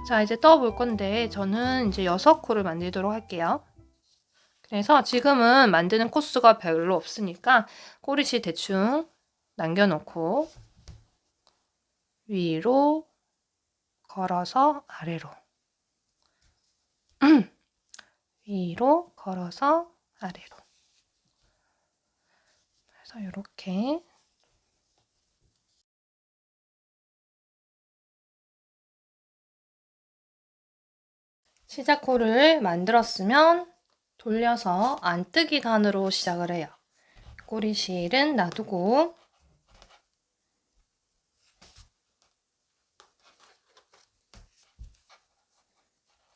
자, 이제 떠볼 건데 저는 이제 6코를 만들도록 할게요. 그래서 지금은 만드는 코스가 별로 없으니까 꼬리실 대충 남겨놓고 위로 걸어서 아래로 위로 걸어서 아래로. 그래서 이렇게 시작코를 만들었으면 돌려서 안뜨기 단으로 시작을 해요. 꼬리실은 놔두고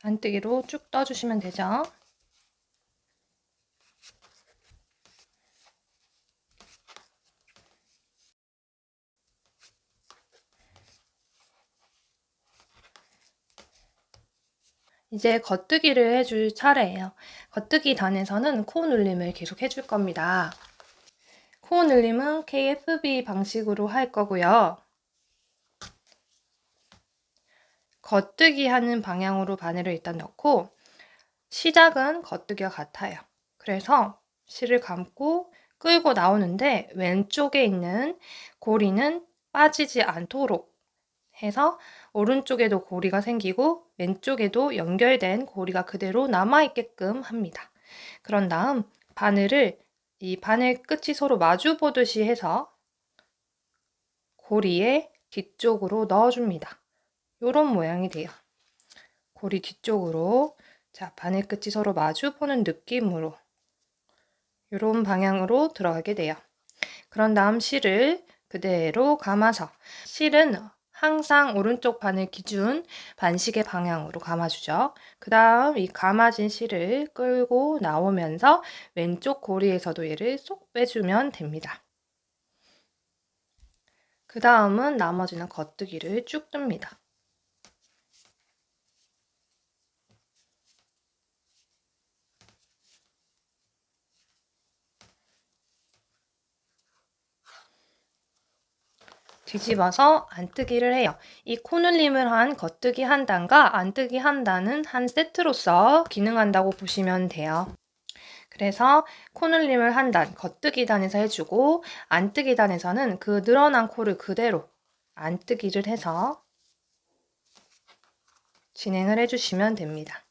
안뜨기로 쭉 떠주시면 되죠. 이제 겉뜨기를 해줄 차례예요. 겉뜨기 단에서는 코 눌림을 계속 해줄 겁니다. 코 눌림은 KFB 방식으로 할 거고요. 겉뜨기 하는 방향으로 바늘을 일단 넣고 시작은 겉뜨기와 같아요. 그래서 실을 감고 끌고 나오는데 왼쪽에 있는 고리는 빠지지 않도록 해서 오른쪽에도 고리가 생기고 왼쪽에도 연결된 고리가 그대로 남아있게끔 합니다. 그런 다음 바늘을 이 바늘 끝이 서로 마주 보듯이 해서 고리의 뒤쪽으로 넣어줍니다. 이런 모양이 돼요. 고리 뒤쪽으로 자 바늘 끝이 서로 마주 보는 느낌으로 이런 방향으로 들어가게 돼요. 그런 다음 실을 그대로 감아서 실은 항상 오른쪽 바늘 기준 반시계 방향으로 감아주죠. 그 다음 이 감아진 실을 끌고 나오면서 왼쪽 고리에서도 얘를 쏙 빼주면 됩니다. 그 다음은 나머지는 겉뜨기를 쭉 뜹니다. 뒤집어서 안뜨기를 해요. 이 코눌림을 한 겉뜨기 한 단과 안뜨기 한 단은 한 세트로서 기능한다고 보시면 돼요. 그래서 코눌림을 한 단, 겉뜨기 단에서 해주고 안뜨기 단에서는 그 늘어난 코를 그대로 안뜨기를 해서 진행을 해주시면 됩니다.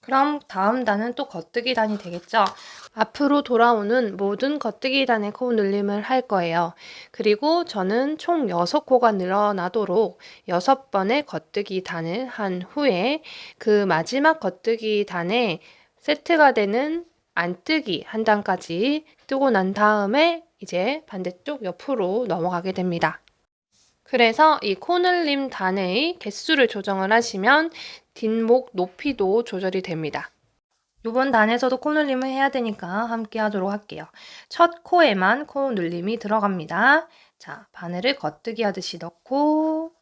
그럼 다음 단은 또 겉뜨기 단이 되겠죠? 앞으로 돌아오는 모든 겉뜨기 단의 코 눌림을 할 거예요. 그리고 저는 총 6코가 늘어나도록 6번의 겉뜨기 단을 한 후에 그 마지막 겉뜨기 단에 세트가 되는 안뜨기 한 단까지 뜨고 난 다음에 이제 반대쪽 옆으로 넘어가게 됩니다. 그래서 이 코늘림 단의 개수를 조정을 하시면 뒷목 높이도 조절이 됩니다. 이번 단에서도 코눌림을 해야 되니까 함께 하도록 할게요. 첫 코에만 코눌림이 들어갑니다. 자, 바늘을 겉뜨기 하듯이 넣고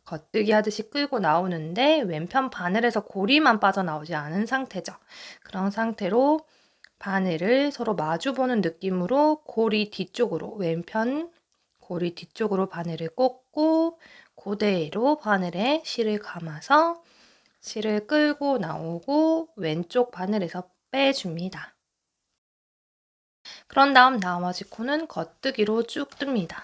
겉뜨기 하듯이 끌고 나오는데 왼편 바늘에서 고리만 빠져나오지 않은 상태죠. 그런 상태로 바늘을 서로 마주보는 느낌으로 고리 뒤쪽으로 왼편 고리 뒤쪽으로 바늘을 꽂고 그대로 바늘에 실을 감아서 실을 끌고 나오고 왼쪽 바늘에서 빼줍니다. 그런 다음 나머지 코는 겉뜨기로 쭉 뜹니다.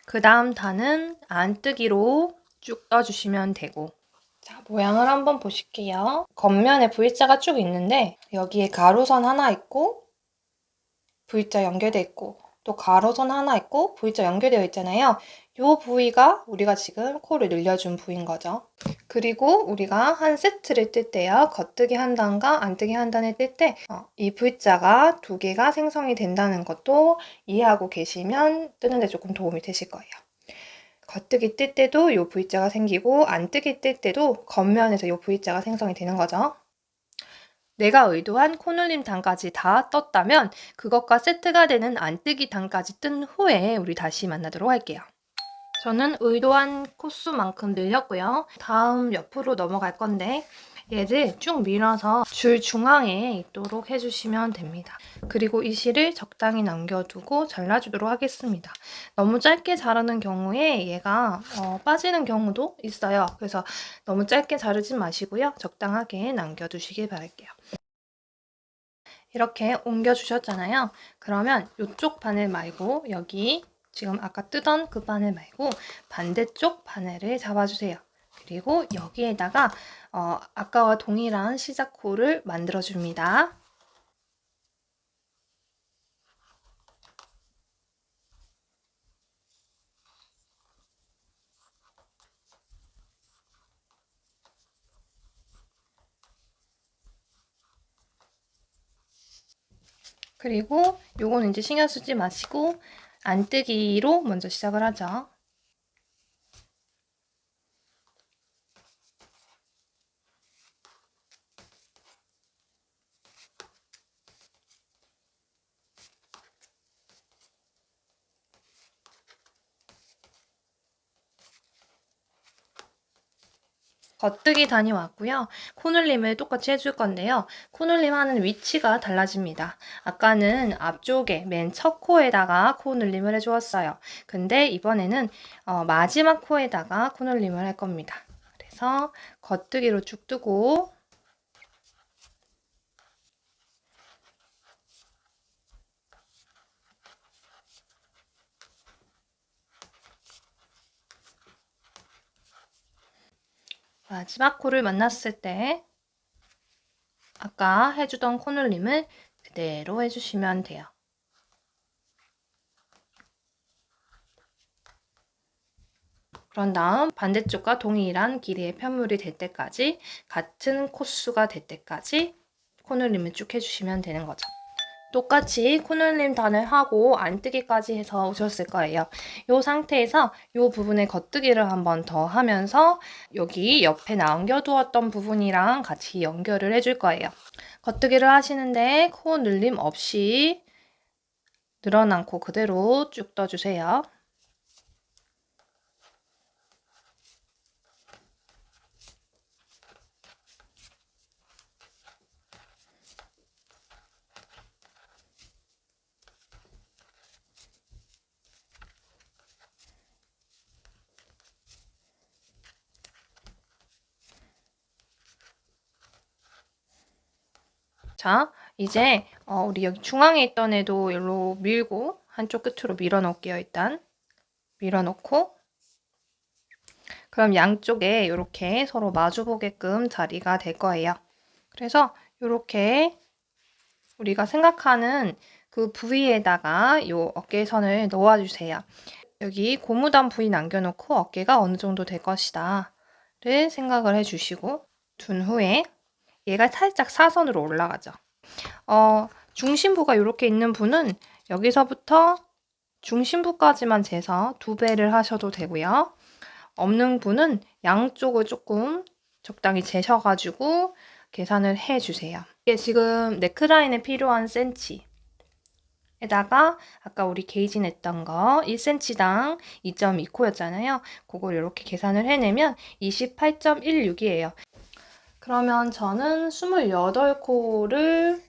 그 다음 단은 안뜨기로 쭉 떠주시면 되고 자, 모양을 한번 보실게요. 겉면에 V자가 쭉 있는데 여기에 가로선 하나 있고 V자 연결되어 있고 또 가로선 하나 있고 V자 연결되어 있잖아요. 이 부위가 우리가 지금 코를 늘려준 부위인 거죠. 그리고 우리가 한 세트를 뜰 때요. 겉뜨기 한 단과 안뜨기 한 단을 뜰 때 이 V자가 두 개가 생성이 된다는 것도 이해하고 계시면 뜨는데 조금 도움이 되실 거예요. 겉뜨기 뜰 때도 이 V자가 생기고 안뜨기 뜰 때도 겉면에서 이 V자가 생성이 되는 거죠. 내가 의도한 코눌림 단까지 다 떴다면 그것과 세트가 되는 안뜨기 단까지 뜬 후에 우리 다시 만나도록 할게요. 저는 의도한 코수만큼 늘렸고요. 다음 옆으로 넘어갈 건데 얘를 쭉 밀어서 줄 중앙에 있도록 해주시면 됩니다. 그리고 이 실을 적당히 남겨두고 잘라주도록 하겠습니다. 너무 짧게 자르는 경우에 얘가 빠지는 경우도 있어요. 그래서 너무 짧게 자르지 마시고요. 적당하게 남겨두시길 바랄게요. 이렇게 옮겨주셨잖아요. 그러면 이쪽 바늘 말고 여기 지금 아까 뜨던 그 바늘 말고 반대쪽 바늘을 잡아주세요. 그리고 여기에다가 아까와 동일한 시작코를 만들어줍니다. 그리고 요거는 이제 신경 쓰지 마시고 안뜨기로 먼저 시작을 하죠. 겉뜨기 단이 왔고요. 코눌림을 똑같이 해줄 건데요. 코눌림 하는 위치가 달라집니다. 아까는 앞쪽에 맨 첫 코에다가 코눌림을 해주었어요. 근데 이번에는 마지막 코에다가 코눌림을 할 겁니다. 그래서 겉뜨기로 쭉 뜨고 마지막 코를 만났을 때 아까 해주던 코눌림을 그대로 해주시면 돼요. 그런 다음 반대쪽과 동일한 길이의 편물이 될 때까지 같은 코수가 될 때까지 코눌림을 쭉 해주시면 되는 거죠. 똑같이 코눌림 단을 하고 안뜨기까지 해서 오셨을 거예요. 이 상태에서 이 부분에 겉뜨기를 한 번 더 하면서 여기 옆에 남겨두었던 부분이랑 같이 연결을 해줄 거예요. 겉뜨기를 하시는데 코 눌림 없이 늘어난 코 그대로 쭉 떠주세요. 자, 이제 우리 여기 중앙에 있던 애도 일로 밀고 한쪽 끝으로 밀어 넣을게요. 일단 밀어 넣고 그럼 양쪽에 이렇게 서로 마주 보게끔 자리가 될 거예요. 그래서 이렇게 우리가 생각하는 그 부위에다가 이 어깨선을 넣어주세요. 여기 고무단 부위 남겨놓고 어깨가 어느 정도 될 것이다 를 생각을 해주시고 둔 후에 얘가 살짝 사선으로 올라가죠. 중심부가 이렇게 있는 분은 여기서부터 중심부까지만 재서 2배를 하셔도 되고요. 없는 분은 양쪽을 조금 적당히 재셔가지고 계산을 해주세요. 이게 지금 네크라인에 필요한 센치 에다가 아까 우리 게이지 냈던 거 1cm당 2.2코였잖아요. 그걸 이렇게 계산을 해내면 28.16이에요. 그러면 저는 28코를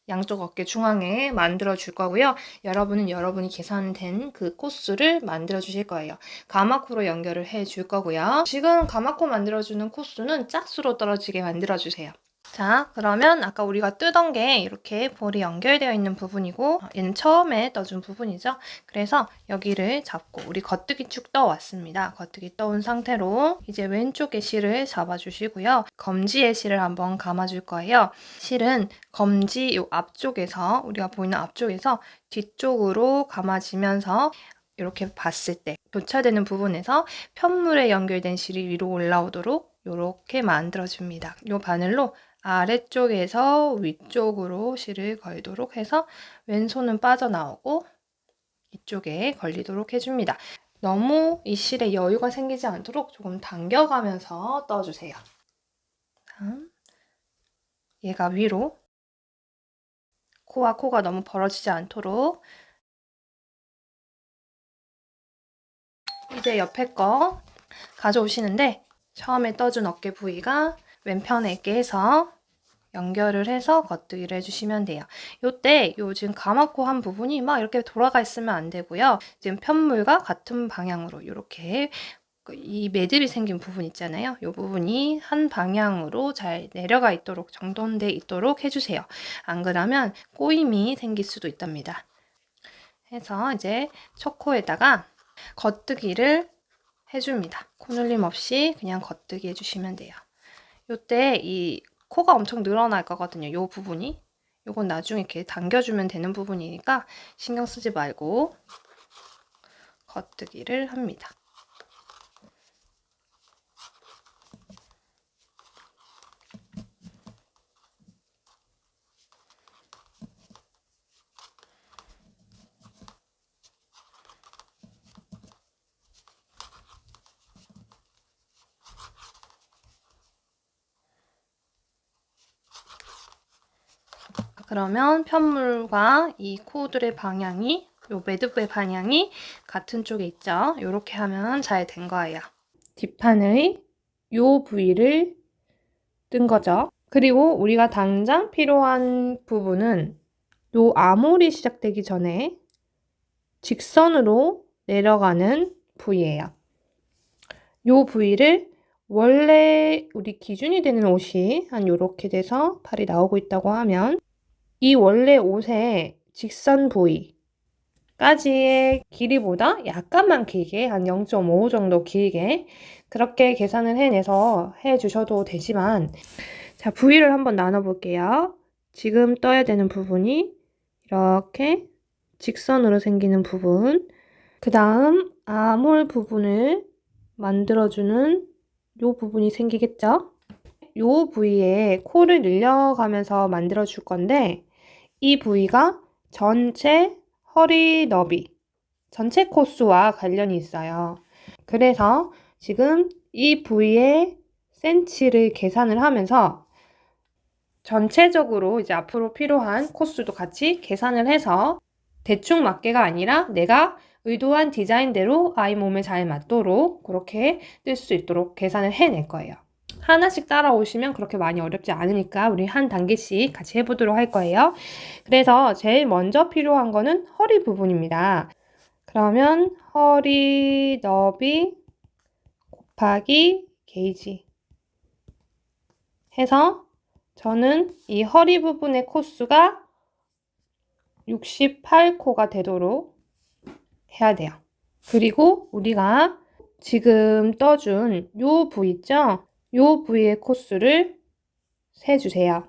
양쪽 어깨 중앙에 만들어 줄 거고요. 여러분은 여러분이 계산된 그 코스를 만들어 주실 거예요. 가마코로 연결을 해 줄 거고요. 지금 가마코 만들어 주는 코스는 짝수로 떨어지게 만들어 주세요. 자, 그러면 아까 우리가 뜨던 게 이렇게 볼이 연결되어 있는 부분이고 얘는 처음에 떠준 부분이죠. 그래서 여기를 잡고 우리 겉뜨기 쭉 떠왔습니다. 겉뜨기 떠온 상태로 이제 왼쪽에 실을 잡아주시고요. 검지에 실을 한번 감아줄 거예요. 실은 검지 요 앞쪽에서 우리가 보이는 앞쪽에서 뒤쪽으로 감아지면서 이렇게 봤을 때 교차되는 부분에서 편물에 연결된 실이 위로 올라오도록 이렇게 만들어줍니다. 이 바늘로 아래쪽에서 위쪽으로 실을 걸도록 해서 왼손은 빠져나오고 이쪽에 걸리도록 해줍니다. 너무 이 실에 여유가 생기지 않도록 조금 당겨가면서 떠주세요. 다음 얘가 위로 코와 코가 너무 벌어지지 않도록. 이제 옆에 거 가져오시는데 처음에 떠준 어깨 부위가 왼편에 있게 해서 연결을 해서 겉뜨기를 해주시면 돼요. 요때 지금 가마코 한 부분이 막 이렇게 돌아가 있으면 안 되고요. 지금 편물과 같은 방향으로 이렇게 이 매듭이 생긴 부분 있잖아요. 이 부분이 한 방향으로 잘 내려가 있도록 정돈돼 있도록 해주세요. 안 그러면 꼬임이 생길 수도 있답니다. 해서 이제 첫 코에다가 겉뜨기를 해줍니다. 코눌림 없이 그냥 겉뜨기 해주시면 돼요. 요때 이 코가 엄청 늘어날 거거든요. 요 부분이. 요건 나중에 이렇게 당겨주면 되는 부분이니까 신경 쓰지 말고 겉뜨기를 합니다. 그러면 편물과 이 코들의 방향이, 요 매듭의 방향이 같은 쪽에 있죠. 이렇게 하면 잘 된 거예요. 뒷판의 요 부위를 뜬 거죠. 그리고 우리가 당장 필요한 부분은 요 아몰이 시작되기 전에 직선으로 내려가는 부위예요. 요 부위를 원래 우리 기준이 되는 옷이 한 요렇게 돼서 팔이 나오고 있다고 하면 이 원래 옷의 직선 부위까지의 길이보다 약간만 길게 한 0.5 정도 길게 그렇게 계산을 해내서 해주셔도 되지만 자, 부위를 한번 나눠 볼게요. 지금 떠야 되는 부분이 이렇게 직선으로 생기는 부분, 그 다음 아몰 부분을 만들어주는 요 부분이 생기겠죠? 요 부위에 코를 늘려가면서 만들어 줄 건데 이 부위가 전체 허리 너비, 전체 코수와 관련이 있어요. 그래서 지금 이 부위의 센치를 계산을 하면서 전체적으로 이제 앞으로 필요한 코수도 같이 계산을 해서 대충 맞게가 아니라 내가 의도한 디자인대로 아이 몸에 잘 맞도록 그렇게 뜰 수 있도록 계산을 해낼 거예요. 하나씩 따라오시면 그렇게 많이 어렵지 않으니까 우리 한 단계씩 같이 해보도록 할 거예요. 그래서 제일 먼저 필요한 거는 허리 부분입니다. 그러면 허리 너비 곱하기 게이지 해서 저는 이 허리 부분의 코수가 68코가 되도록 해야 돼요. 그리고 우리가 지금 떠준 요 부위 있죠? 요 부위의 코수를 세주세요.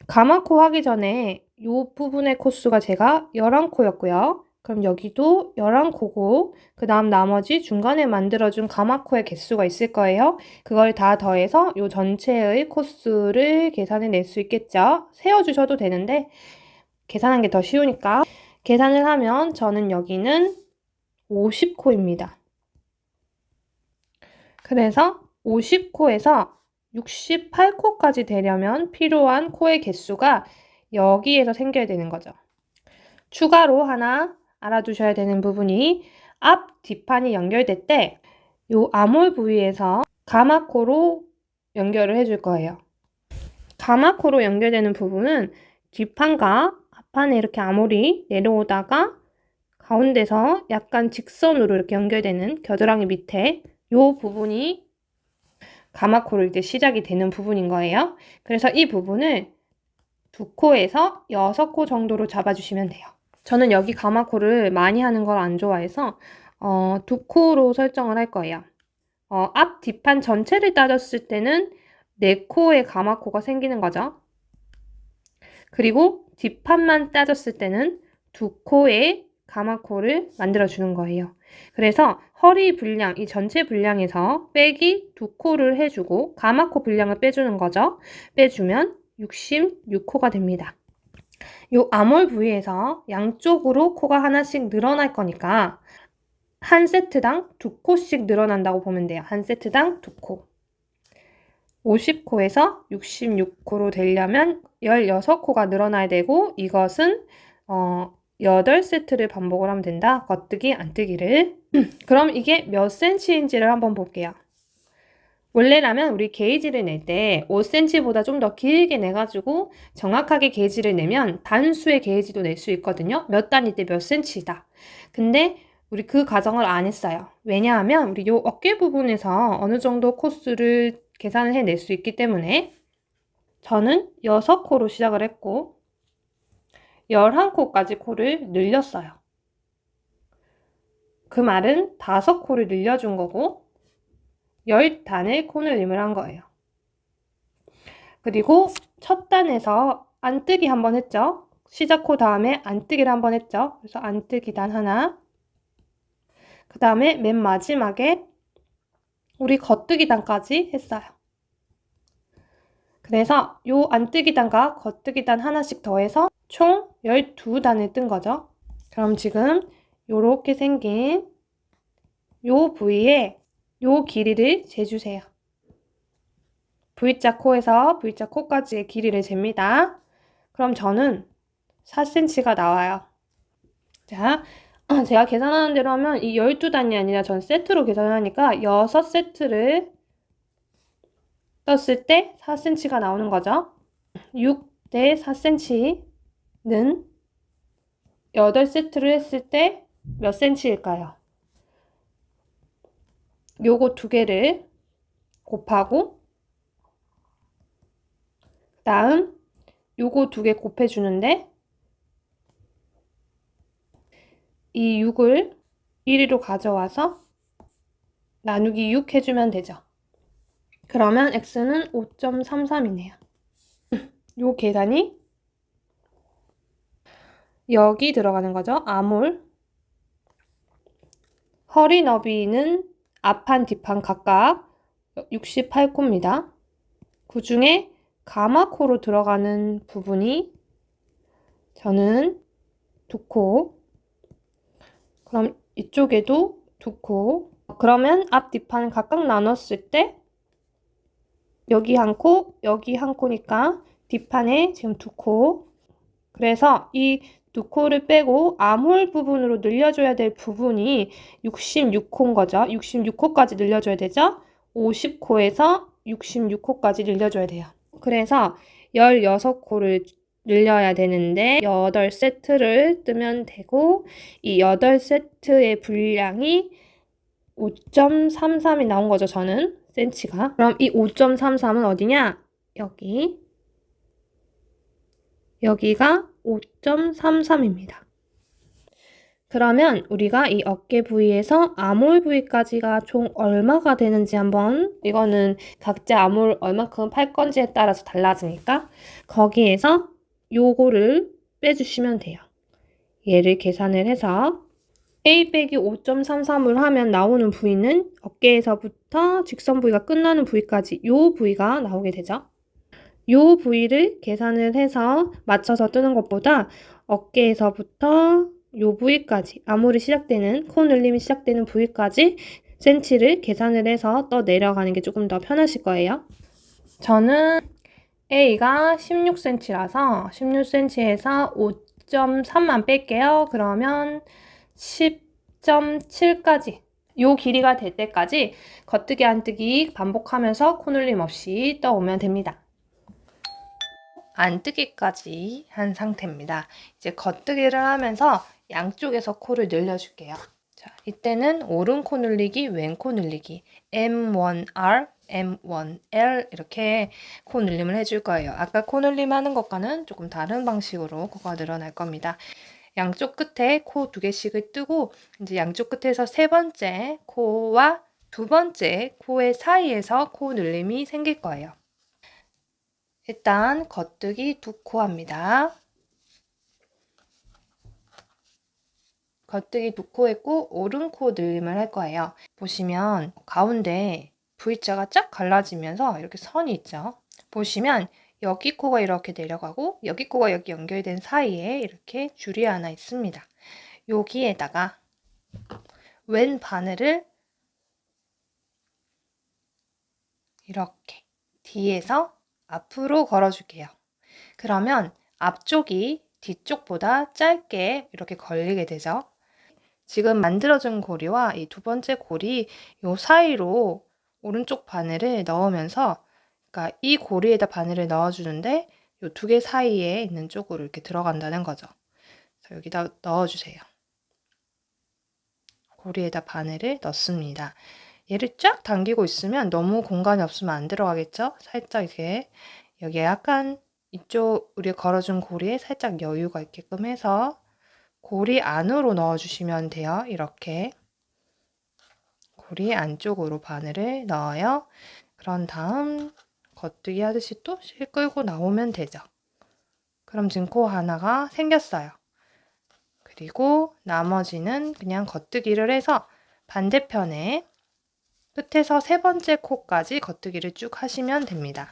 가마코 하기 전에 요 부분의 코수가 제가 11코였고요. 그럼 여기도 11코고 그 다음 나머지 중간에 만들어준 가마코의 개수가 있을 거예요. 그걸 다 더해서 요 전체의 코수를 계산해 낼 수 있겠죠. 세어주셔도 되는데 계산한 게 더 쉬우니까 계산을 하면 저는 여기는 50코입니다. 그래서 50코에서 68코까지 되려면 필요한 코의 개수가 여기에서 생겨야 되는 거죠. 추가로 하나 알아두셔야 되는 부분이 앞 뒷판이 연결될 때 이 아몰 부위에서 가마코로 연결을 해줄 거예요. 가마코로 연결되는 부분은 뒷판과 앞판에 이렇게 아몰이 내려오다가 가운데서 약간 직선으로 이렇게 연결되는 겨드랑이 밑에 이 부분이 가마코로 이제 시작이 되는 부분인 거예요. 그래서 이 부분을 2코에서 6코 정도로 잡아주시면 돼요. 저는 여기 가마코를 많이 하는 걸 안 좋아해서 2코로 설정을 할 거예요. 앞 뒷판 전체를 따졌을 때는 4코의 가마코가 생기는 거죠. 그리고 뒷판만 따졌을 때는 2코의 가마코를 만들어주는 거예요. 그래서 허리 분량, 이 전체 분량에서 빼기 2코를 해주고 가마코 분량을 빼주는 거죠. 빼주면 66코가 됩니다. 요 아몰 부위에서 양쪽으로 코가 하나씩 늘어날 거니까 한 세트당 2코씩 늘어난다고 보면 돼요. 한 세트당 2코. 50코에서 66코로 되려면 16코가 늘어나야 되고 이것은 8세트를 반복을 하면 된다. 겉뜨기, 안뜨기를. 그럼 이게 몇 cm인지를 한번 볼게요. 원래라면 우리 게이지를 낼 때 5cm보다 좀 더 길게 내가지고 정확하게 게이지를 내면 단수의 게이지도 낼 수 있거든요. 몇 단위 때 몇 cm다. 근데 우리 그 가정을 안 했어요. 왜냐하면 우리 요 어깨 부분에서 어느 정도 코스를 계산을 해낼 수 있기 때문에 저는 6코로 시작을 했고 11코까지 코를 늘렸어요. 그 말은 5코를 늘려준 거고 10단을 코늘림을 한 거예요. 그리고 첫 단에서 안뜨기 한번 했죠. 시작 코 다음에 안뜨기를 한번 했죠. 그래서 안뜨기 단 하나. 그 다음에 맨 마지막에 우리 겉뜨기 단까지 했어요. 그래서 요 안뜨기 단과 겉뜨기 단 하나씩 더해서 총 12단을 뜬 거죠. 그럼 지금 요렇게 생긴 요 부위에 요 길이를 재주세요. V자 코에서 V자 코까지의 길이를 잽니다. 그럼 저는 4cm가 나와요. 자, 제가 계산하는 대로 하면 이 12단이 아니라 전 세트로 계산을 하니까 6세트를 떴을 때 4cm가 나오는 거죠. 6 대 4cm는 8세트를 했을 때 몇 cm일까요? 요거 두 개를 곱하고 다음 요거 두 개 곱해주는데 이 6을 1위로 가져와서 나누기 6 해주면 되죠. 그러면 x는 5.33이네요. 요 계산이 여기 들어가는 거죠. 아몰. 허리 너비는 앞판 뒷판 각각 68코입니다. 그 중에 가마코로 들어가는 부분이 저는 2코. 그럼 이쪽에도 2코. 그러면 앞 뒷판 각각 나눴을 때 여기 한 코, 여기 한 코니까 뒷판에 지금 2코. 그래서 이 2코를 빼고 암홀 부분으로 늘려줘야 될 부분이 66코인 거죠. 66코까지 늘려줘야 되죠. 50코에서 66코까지 늘려줘야 돼요. 그래서 16코를 늘려야 되는데 8세트를 뜨면 되고 이 8세트의 분량이 5.33이 나온 거죠. 저는 센치가. 그럼 이 5.33은 어디냐? 여기가 5.33입니다. 그러면 우리가 이 어깨 부위에서 아몰 부위까지가 총 얼마가 되는지 한번, 이거는 각자 아몰 얼마큼 팔 건지에 따라서 달라지니까 거기에서 요거를 빼주시면 돼요. 얘를 계산을 해서 A 빼기 5.33을 하면 나오는 부위는 어깨에서부터 직선 부위가 끝나는 부위까지 요 부위가 나오게 되죠. 요 부위를 계산을 해서 맞춰서 뜨는 것보다 어깨에서부터 요 부위까지, 아몰이 시작되는, 코 늘림이 시작되는 부위까지 센치를 계산을 해서 떠 내려가는 게 조금 더 편하실 거예요. 저는 A가 16cm라서 16cm에서 5.3만 뺄게요. 그러면 10.7까지 요 길이가 될 때까지 겉뜨기 안뜨기 반복하면서 코 늘림 없이 떠오면 됩니다. 안뜨기까지 한 상태입니다. 이제 겉뜨기를 하면서 양쪽에서 코를 늘려줄게요. 자, 이때는 오른 코 늘리기, 왼 코 늘리기, M1R, M1L 이렇게 코 늘림을 해줄 거예요. 아까 코 늘림 하는 것과는 조금 다른 방식으로 코가 늘어날 겁니다. 양쪽 끝에 코 2개씩을 뜨고 이제 양쪽 끝에서 세 번째 코와 두 번째 코의 사이에서 코 늘림이 생길 거예요. 일단 겉뜨기 2코 합니다. 겉뜨기 2코 했고 오른 코 늘림을 할 거예요. 보시면 가운데 V자가 쫙 갈라지면서 이렇게 선이 있죠. 보시면 여기 코가 이렇게 내려가고 여기 코가 여기 연결된 사이에 이렇게 줄이 하나 있습니다. 여기에다가 왼 바늘을 이렇게 뒤에서 앞으로 걸어줄게요. 그러면 앞쪽이 뒤쪽보다 짧게 이렇게 걸리게 되죠. 지금 만들어준 고리와 이 두 번째 고리 요 사이로 오른쪽 바늘을 넣으면서, 그러니까 이 고리에다 바늘을 넣어주는데 요 두 개 사이에 있는 쪽으로 이렇게 들어간다는 거죠. 그래서 여기다 넣어주세요. 고리에다 바늘을 넣습니다. 얘를 쫙 당기고 있으면 너무 공간이 없으면 안 들어가겠죠? 살짝 이렇게 여기에 약간 이쪽 우리 걸어준 고리에 살짝 여유가 있게끔 해서 고리 안으로 넣어주시면 돼요. 이렇게 고리 안쪽으로 바늘을 넣어요. 그런 다음 겉뜨기 하듯이 또 실 끌고 나오면 되죠. 그럼 지금 코 하나가 생겼어요. 그리고 나머지는 그냥 겉뜨기를 해서 반대편에 끝에서 세 번째 코까지 겉뜨기를 쭉 하시면 됩니다.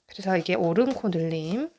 그래서 이게 오른 코 늘림.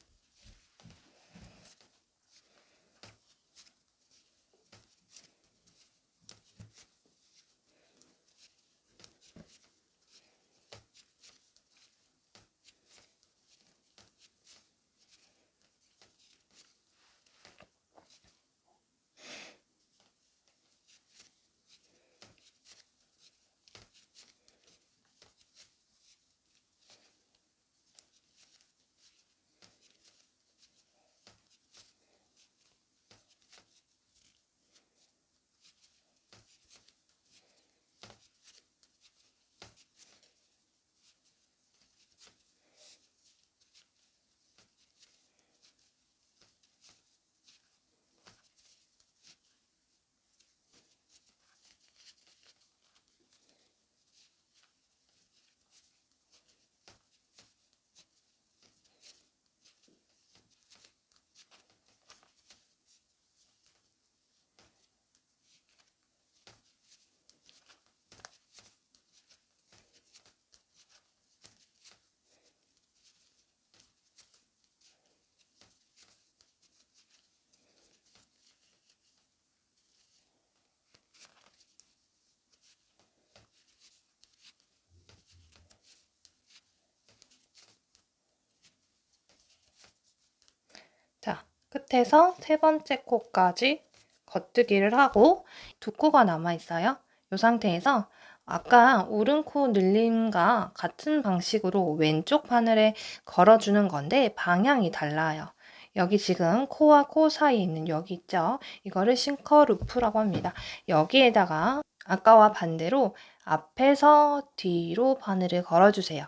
자, 끝에서 세 번째 코까지 겉뜨기를 하고 두 코가 남아 있어요. 이 상태에서 아까 오른 코 늘림과 같은 방식으로 왼쪽 바늘에 걸어주는 건데 방향이 달라요. 여기 지금 코와 코 사이에 있는 여기 있죠? 이거를 싱커 루프라고 합니다. 여기에다가 아까와 반대로 앞에서 뒤로 바늘을 걸어주세요.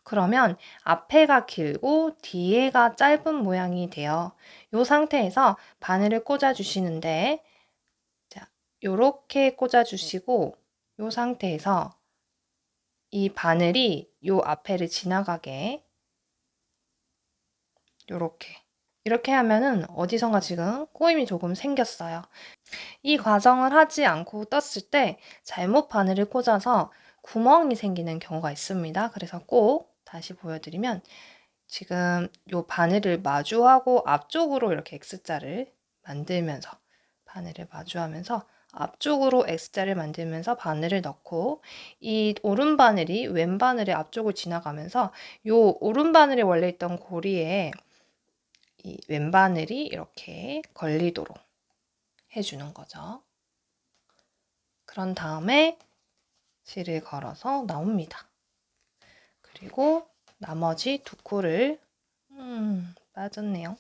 그러면 앞에가 길고 뒤에가 짧은 모양이 돼요. 이 상태에서 바늘을 꽂아 주시는데, 자, 요렇게 꽂아 주시고 이 상태에서 이 바늘이 요 앞에를 지나가게 요렇게 이렇게 하면은 어디선가 지금 꼬임이 조금 생겼어요. 이 과정을 하지 않고 떴을 때 잘못 바늘을 꽂아서 구멍이 생기는 경우가 있습니다. 그래서 꼭 다시 보여드리면 지금 요 바늘을 마주하고 앞쪽으로 이렇게 X자를 만들면서 바늘을 마주하면서 앞쪽으로 X자를 만들면서 바늘을 넣고 이 오른 바늘이 왼 바늘의 앞쪽을 지나가면서 요 오른 바늘에 원래 있던 고리에 이 왼 바늘이 이렇게 걸리도록 해주는 거죠. 그런 다음에 실을 걸어서 나옵니다. 그리고 나머지 두 코를 빠졌네요.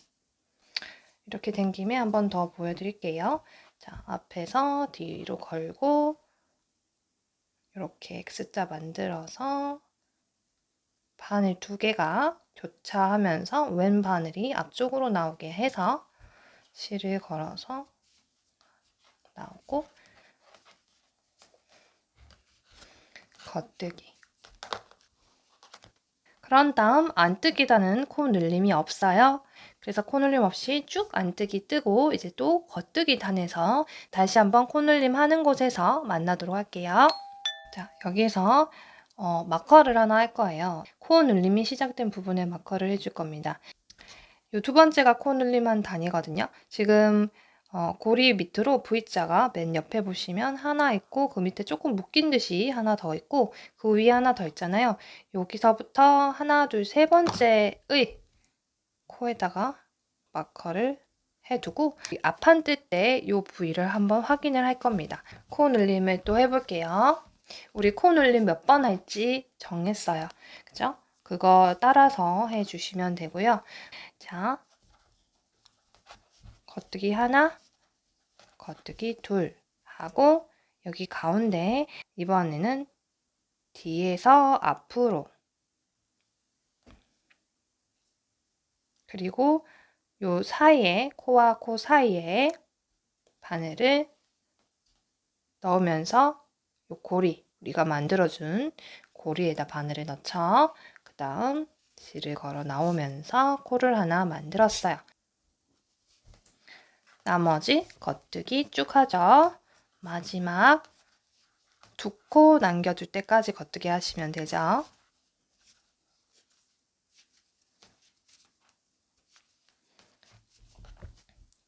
이렇게 된 김에 한 번 더 보여드릴게요. 자, 앞에서 뒤로 걸고 이렇게 X자 만들어서 바늘 두 개가 교차하면서 왼 바늘이 앞쪽으로 나오게 해서 실을 걸어서 나오고 겉뜨기. 그런 다음 안뜨기다는 코 늘림이 없어요. 그래서 코 늘림 없이 쭉 안뜨기 뜨고 이제 또 겉뜨기 단에서 다시 한번 코 늘림 하는 곳에서 만나도록 할게요. 자, 여기서 마커를 하나 할 거예요. 코 늘림이 시작된 부분에 마커를 해줄 겁니다. 이 두 번째가 코 늘림한 단이거든요. 지금 고리 밑으로 V자가 맨 옆에 보시면 하나 있고 그 밑에 조금 묶인 듯이 하나 더 있고 그 위에 하나 더 있잖아요. 여기서부터 하나, 둘, 세 번째의 코에다가 마커를 해두고 앞판 뜰 때 이 부위를 한번 확인을 할 겁니다. 코 눌림을 또 해볼게요. 우리 코 눌림 몇 번 할지 정했어요. 그죠? 그거 따라서 해주시면 되고요. 자, 겉뜨기 하나, 겉뜨기 둘 하고 여기 가운데 이번에는 뒤에서 앞으로 그리고 요 사이에 코와 코 사이에 바늘을 넣으면서 요 고리 우리가 만들어준 고리에다 바늘을 넣죠. 그 다음 실을 걸어 나오면서 코를 하나 만들었어요. 나머지 겉뜨기 쭉 하죠. 마지막 두 코 남겨줄 때까지 겉뜨기 하시면 되죠.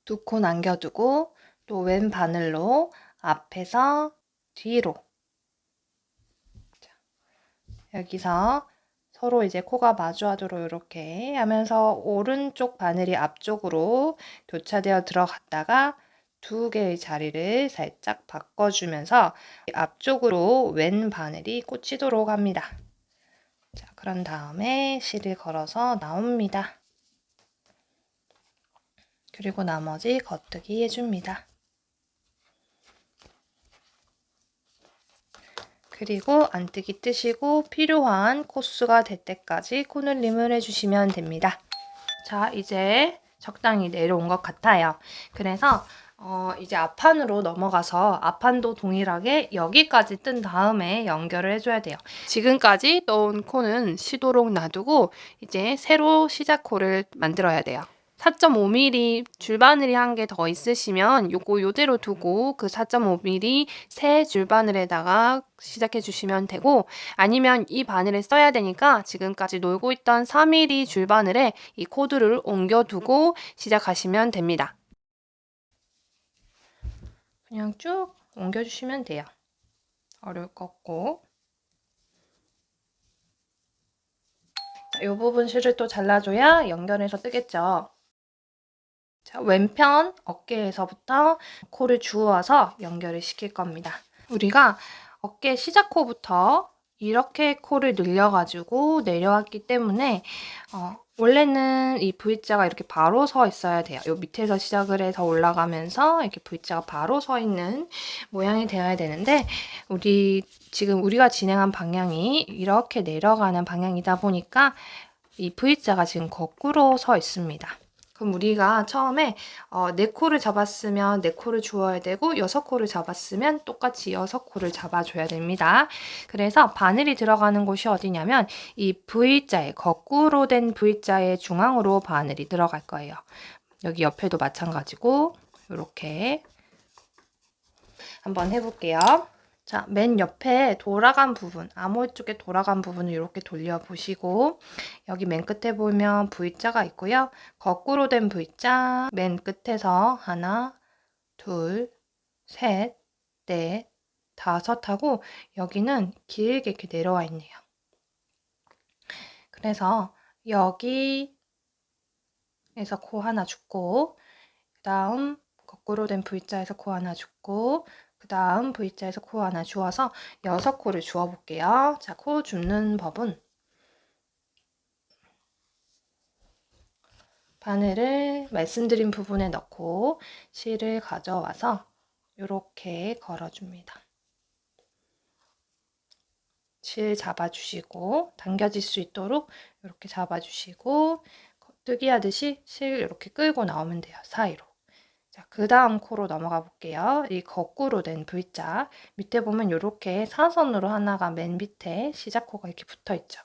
두 코 남겨두고 또 왼 바늘로 앞에서 뒤로 여기서 서로 이제 코가 마주하도록 이렇게 하면서 오른쪽 바늘이 앞쪽으로 교차되어 들어갔다가 두 개의 자리를 살짝 바꿔주면서 앞쪽으로 왼 바늘이 꽂히도록 합니다. 자, 그런 다음에 실을 걸어서 나옵니다. 그리고 나머지 겉뜨기 해줍니다. 그리고 안뜨기 뜨시고 필요한 코수가 될 때까지 코늘림을 해주시면 됩니다. 자, 이제 적당히 내려온 것 같아요. 그래서 이제 앞판으로 넘어가서 앞판도 동일하게 여기까지 뜬 다음에 연결을 해줘야 돼요. 지금까지 넣은 코는 쉬도록 놔두고 이제 새로 시작 코를 만들어야 돼요. 4.5mm 줄바늘이 한 개 더 있으시면 요거 요대로 두고 그 4.5mm 새 줄바늘에다가 시작해 주시면 되고 아니면 이 바늘을 써야 되니까 지금까지 놀고 있던 4mm 줄바늘에 이 코드를 옮겨 두고 시작하시면 됩니다. 그냥 쭉 옮겨 주시면 돼요. 어려울 거 없고 이 부분 실을 또 잘라줘야 연결해서 뜨겠죠. 자, 왼편 어깨에서부터 코를 주워서 연결을 시킬 겁니다. 우리가 어깨 시작코부터 이렇게 코를 늘려가지고 내려왔기 때문에 원래는 이 V자가 이렇게 바로 서 있어야 돼요. 요 밑에서 시작을 해서 올라가면서 이렇게 V자가 바로 서 있는 모양이 되어야 되는데 지금 우리가 진행한 방향이 이렇게 내려가는 방향이다 보니까 이 V자가 지금 거꾸로 서 있습니다. 그럼 우리가 처음에 4코를 잡았으면 4코를 주어야 되고 6코를 잡았으면 똑같이 6코를 잡아줘야 됩니다. 그래서 바늘이 들어가는 곳이 어디냐면 이 V자의 거꾸로 된 V자의 중앙으로 바늘이 들어갈 거예요. 여기 옆에도 마찬가지고 이렇게 한번 해볼게요. 자, 맨 옆에 돌아간 부분, 암홀 쪽에 돌아간 부분을 이렇게 돌려보시고 여기 맨 끝에 보면 V자가 있고요. 거꾸로 된 V자 맨 끝에서 하나, 둘, 셋, 넷, 다섯 하고 여기는 길게 이렇게 내려와 있네요. 그래서 여기에서 코 하나 줍고 그 다음 거꾸로 된 V자에서 코 하나 줍고 그 다음 V자에서 코 하나 주어서 6코를 주어 볼게요. 자, 코 줍는 법은 바늘을 말씀드린 부분에 넣고 실을 가져와서 이렇게 걸어줍니다. 실 잡아주시고 당겨질 수 있도록 이렇게 잡아주시고 겉뜨기 하듯이 실 이렇게 끌고 나오면 돼요. 사이로. 자, 그 다음 코로 넘어가 볼게요. 이 거꾸로 된 V자 밑에 보면 이렇게 사선으로 하나가 맨 밑에 시작코가 이렇게 붙어 있죠.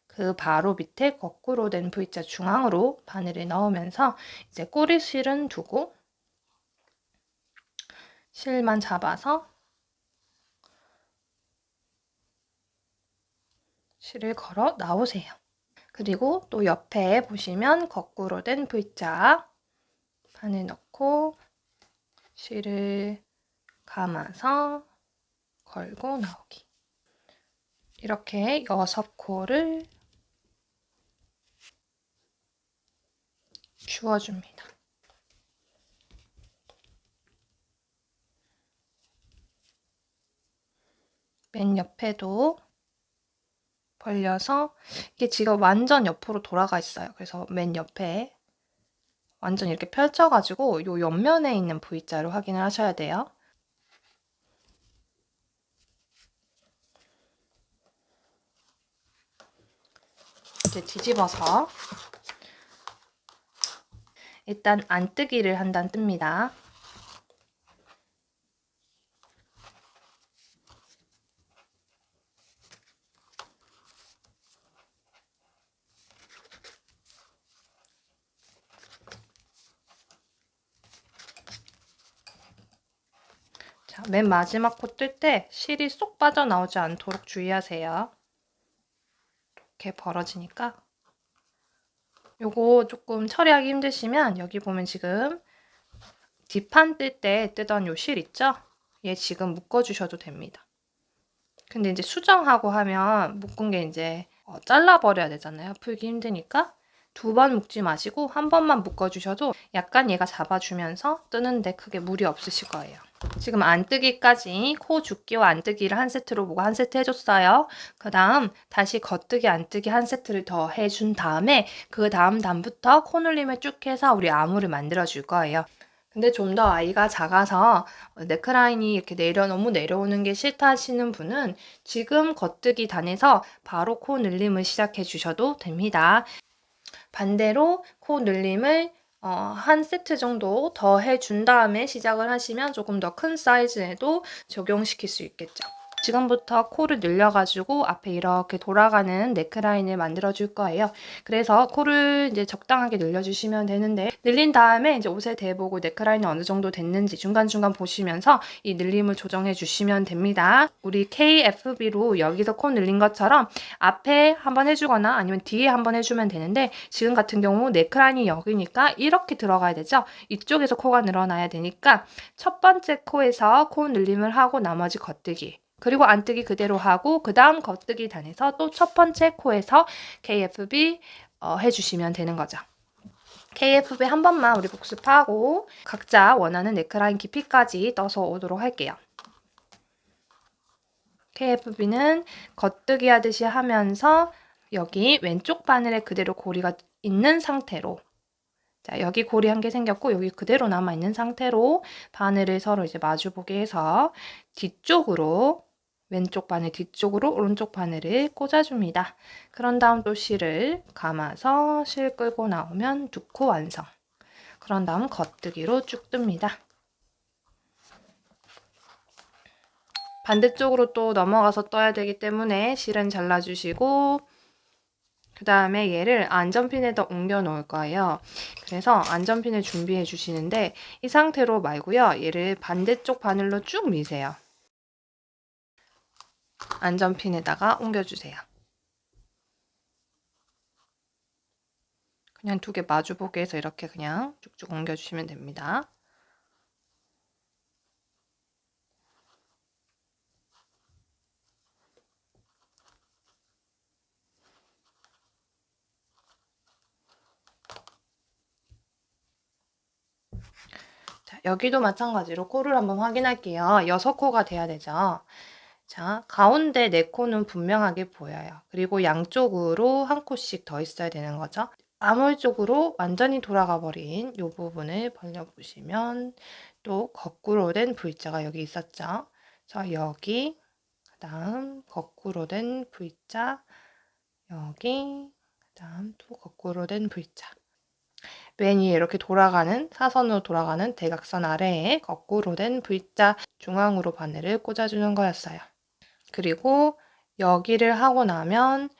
그 바로 밑에 거꾸로 된 V자 중앙으로 바늘을 넣으면서 이제 꼬리실은 두고 실만 잡아서 실을 걸어 나오세요. 그리고 또 옆에 보시면 거꾸로 된 V자 바늘 넣고 실을 감아서 걸고 나오기. 이렇게 6코를 주워줍니다. 맨 옆에도 벌려서 이게 지금 완전 옆으로 돌아가 있어요. 그래서 맨 옆에 완전 이렇게 펼쳐가지고 요 옆면에 있는 V자로 확인을 하셔야 돼요. 이제 뒤집어서 일단 안뜨기를 한 단 뜹니다. 자, 맨 마지막 코 뜰 때 실이 쏙 빠져나오지 않도록 주의하세요. 이렇게 벌어지니까. 요거 조금 처리하기 힘드시면 여기 보면 지금 뒷판 뜰 때 뜨던 요 실 있죠? 얘 지금 묶어주셔도 됩니다. 근데 이제 수정하고 하면 묶은 게 이제 잘라버려야 되잖아요. 풀기 힘드니까. 2번 묶지 마시고 한 번만 묶어주셔도 약간 얘가 잡아주면서 뜨는데 크게 무리 없으실 거예요. 지금 안뜨기까지 코 줍기와 안뜨기를 한 세트로 보고 한 세트 해줬어요. 그 다음 다시 겉뜨기 안뜨기 한 세트를 더 해준 다음에 그 다음 단부터 코눌림을 쭉 해서 우리 아무를 만들어 줄 거예요. 근데 좀 더 아이가 작아서 네크라인이 이렇게 너무 내려오는 게 싫다 하시는 분은 지금 겉뜨기 단에서 바로 코 늘림을 시작해 주셔도 됩니다. 반대로 코 늘림을 한 세트 정도 더 해준 다음에 시작을 하시면 조금 더 큰 사이즈에도 적용시킬 수 있겠죠. 지금부터 코를 늘려가지고 앞에 이렇게 돌아가는 넥라인을 만들어 줄 거예요. 그래서 코를 이제 적당하게 늘려주시면 되는데 늘린 다음에 이제 옷에 대보고 넥라인이 어느 정도 됐는지 중간중간 보시면서 이 늘림을 조정해 주시면 됩니다. 우리 KFB로 여기서 코 늘린 것처럼 앞에 한번 해주거나 아니면 뒤에 한번 해주면 되는데 지금 같은 경우 넥라인이 여기니까 이렇게 들어가야 되죠. 이쪽에서 코가 늘어나야 되니까 첫 번째 코에서 코 늘림을 하고 나머지 겉뜨기 그리고 안뜨기 그대로 하고 그 다음 겉뜨기 단에서 또 첫 번째 코에서 KFB 해주시면 되는 거죠. KFB 한 번만 우리 복습하고 각자 원하는 넥라인 깊이까지 떠서 오도록 할게요. KFB는 겉뜨기 하듯이 하면서 여기 왼쪽 바늘에 그대로 고리가 있는 상태로 자, 여기 고리 한 개 생겼고 여기 그대로 남아있는 상태로 바늘을 서로 이제 마주보게 해서 뒤쪽으로 왼쪽 바늘 뒤쪽으로 오른쪽 바늘을 꽂아줍니다. 그런 다음 또 실을 감아서 실 끌고 나오면 2코 완성. 그런 다음 겉뜨기로 쭉 뜹니다. 반대쪽으로 또 넘어가서 떠야 되기 때문에 실은 잘라주시고 그 다음에 얘를 안전핀에다 옮겨 놓을 거예요. 그래서 안전핀을 준비해 주시는데 이 상태로 말고요. 얘를 반대쪽 바늘로 쭉 미세요. 안전핀에다가 옮겨주세요. 그냥 2개 마주보게 해서 이렇게 그냥 쭉쭉 옮겨주시면 됩니다. 자, 여기도 마찬가지로 코를 한번 확인할게요. 6코가 돼야 되죠. 자, 가운데 4코는 분명하게 보여요. 그리고 양쪽으로 한 코씩 더 있어야 되는 거죠. 아몰 쪽으로 완전히 돌아가 버린 이 부분을 벌려보시면 또 거꾸로 된 V자가 여기 있었죠. 그래서 여기, 그 다음 거꾸로 된 V자, 여기, 그 다음 또 거꾸로 된 V자. 맨 위에 이렇게 돌아가는 사선으로 돌아가는 대각선 아래에 거꾸로 된 V자 중앙으로 바늘을 꽂아주는 거였어요. 그리고 여기를 하고 나면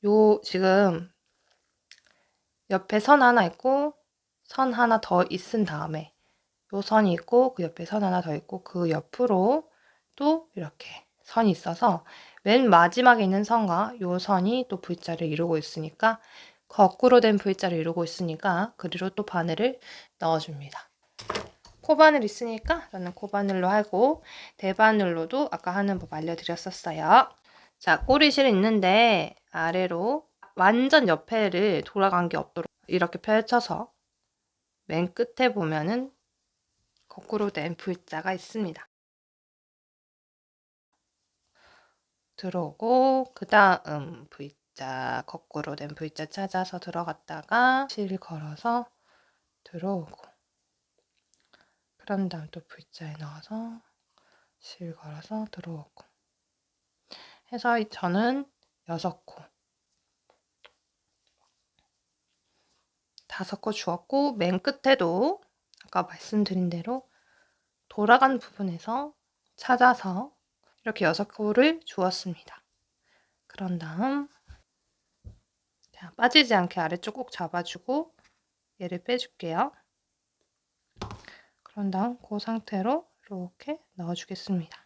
요 지금 옆에 선 하나 있고 선 하나 더 있은 다음에 요 선이 있고 그 옆에 선 하나 더 있고 그 옆으로 또 이렇게 선이 있어서 맨 마지막에 있는 선과 요 선이 또 V자를 이루고 있으니까 거꾸로 된 V자를 이루고 있으니까 그리로 또 바늘을 넣어줍니다. 코바늘 있으니까 저는 코바늘로 하고 대바늘로도 아까 하는 법 알려드렸었어요. 자, 꼬리실 있는데 아래로 완전 옆에를 돌아간 게 없도록 이렇게 펼쳐서 맨 끝에 보면은 거꾸로 된 V자가 있습니다. 들어오고 그 다음 V자, 거꾸로 된 V자 찾아서 들어갔다가 실 걸어서 들어오고 그런 다음 또 V자에 넣어서 실 걸어서 들어오고 해서 저는 6코 5코 주었고 맨 끝에도 아까 말씀드린 대로 돌아간 부분에서 찾아서 이렇게 6코를 주었습니다. 그런 다음 자, 빠지지 않게 아래쪽 꼭 잡아주고 얘를 빼줄게요. 그런 다음 그 상태로 이렇게 넣어주겠습니다.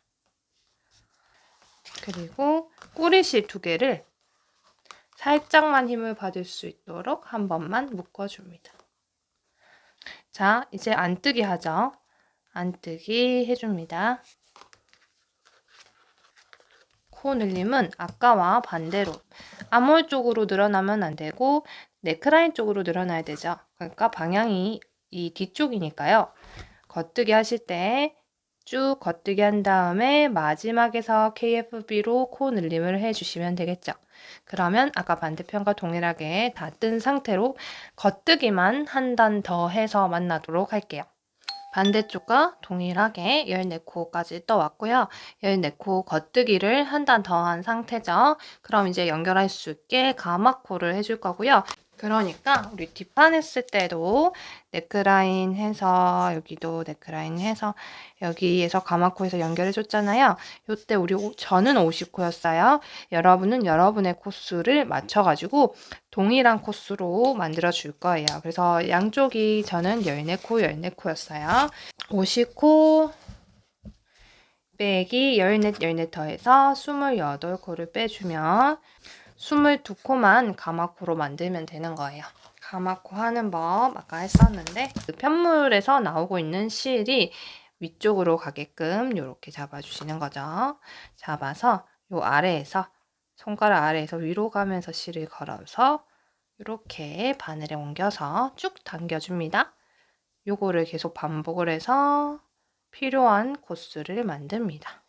그리고 꼬리실 2개를 살짝만 힘을 받을 수 있도록 한 번만 묶어줍니다. 자, 이제 안뜨기 하죠. 안뜨기 해줍니다. 코 늘림은 아까와 반대로 아몰 쪽으로 늘어나면 안 되고 네크라인 쪽으로 늘어나야 되죠. 그러니까 방향이 이 뒤쪽이니까요. 겉뜨기 하실 때 쭉 겉뜨기 한 다음에 마지막에서 KFB로 코 늘림을 해주시면 되겠죠. 그러면 아까 반대편과 동일하게 다 뜬 상태로 겉뜨기만 한 단 더 해서 만나도록 할게요. 반대쪽과 동일하게 14코까지 떠왔고요. 14코 겉뜨기를 한 단 더 한 상태죠. 그럼 이제 연결할 수 있게 가마코를 해줄 거고요. 그러니까 우리 뒷판 했을 때도 네크라인 해서 여기도 네크라인 해서 여기에서 가마코에서 연결해 줬잖아요. 이때 저는 50코였어요. 여러분은 여러분의 코수를 맞춰가지고 동일한 코수로 만들어 줄 거예요. 그래서 양쪽이 저는 14코, 14코였어요. 50코 빼기 14, 14 더해서 28코를 빼주면 22코만 가마코로 만들면 되는 거예요. 가마코 하는 법 아까 했었는데 그 편물에서 나오고 있는 실이 위쪽으로 가게끔 이렇게 잡아주시는 거죠. 잡아서 요 아래에서 손가락 아래에서 위로 가면서 실을 걸어서 이렇게 바늘에 옮겨서 쭉 당겨줍니다. 요거를 계속 반복을 해서 필요한 코스를 만듭니다.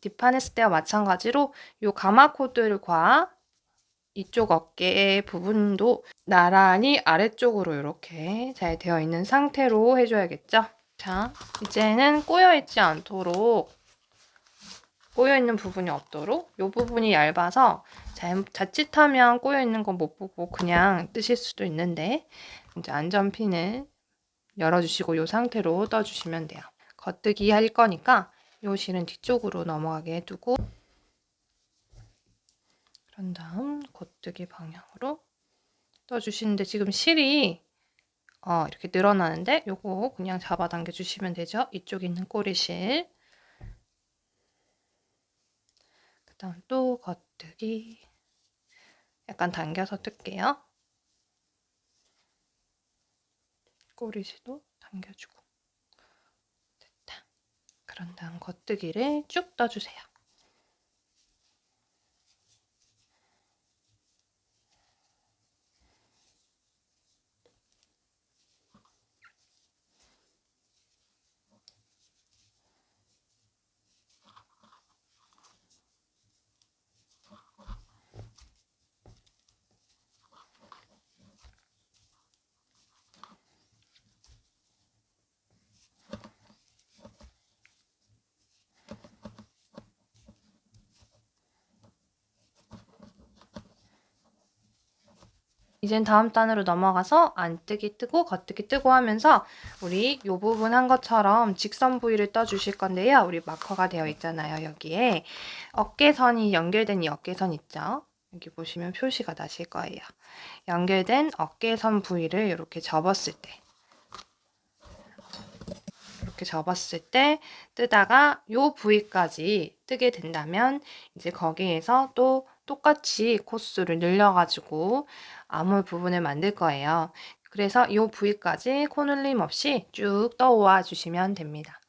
뒷판 했을 때와 마찬가지로 요 가마코들과 이쪽 어깨의 부분도 나란히 아래쪽으로 이렇게 잘 되어 있는 상태로 해줘야겠죠? 자, 이제는 꼬여있지 않도록 꼬여있는 부분이 없도록 이 부분이 얇아서 자칫하면 꼬여있는 거 못 보고 그냥 뜨실 수도 있는데 이제 안전핀을 열어주시고 이 상태로 떠주시면 돼요. 겉뜨기 할 거니까 이 실은 뒤쪽으로 넘어가게 해두고 그런 다음 겉뜨기 방향으로 떠주시는데 지금 실이 이렇게 늘어나는데 요거 그냥 잡아당겨 주시면 되죠. 이쪽에 있는 꼬리실. 그 다음 또 겉뜨기 약간 당겨서 뜰게요. 꼬리실도 당겨주고 됐다. 그런 다음 겉뜨기를 쭉 떠주세요. 이젠 다음 단으로 넘어가서 안뜨기 뜨고 겉뜨기 뜨고 하면서 우리 요 부분 한 것처럼 직선 부위를 떠주실 건데요. 우리 마커가 되어 있잖아요. 여기에 어깨선이 연결된 이 어깨선 있죠? 여기 보시면 표시가 나실 거예요. 연결된 어깨선 부위를 이렇게 접었을 때 이렇게 접었을 때 뜨다가 요 부위까지 뜨게 된다면 이제 거기에서 또 똑같이 코스를 늘려가지고 아몰 부분을 만들 거예요. 그래서 이 부위까지 코늘림 없이 쭉 떠와 주시면 됩니다.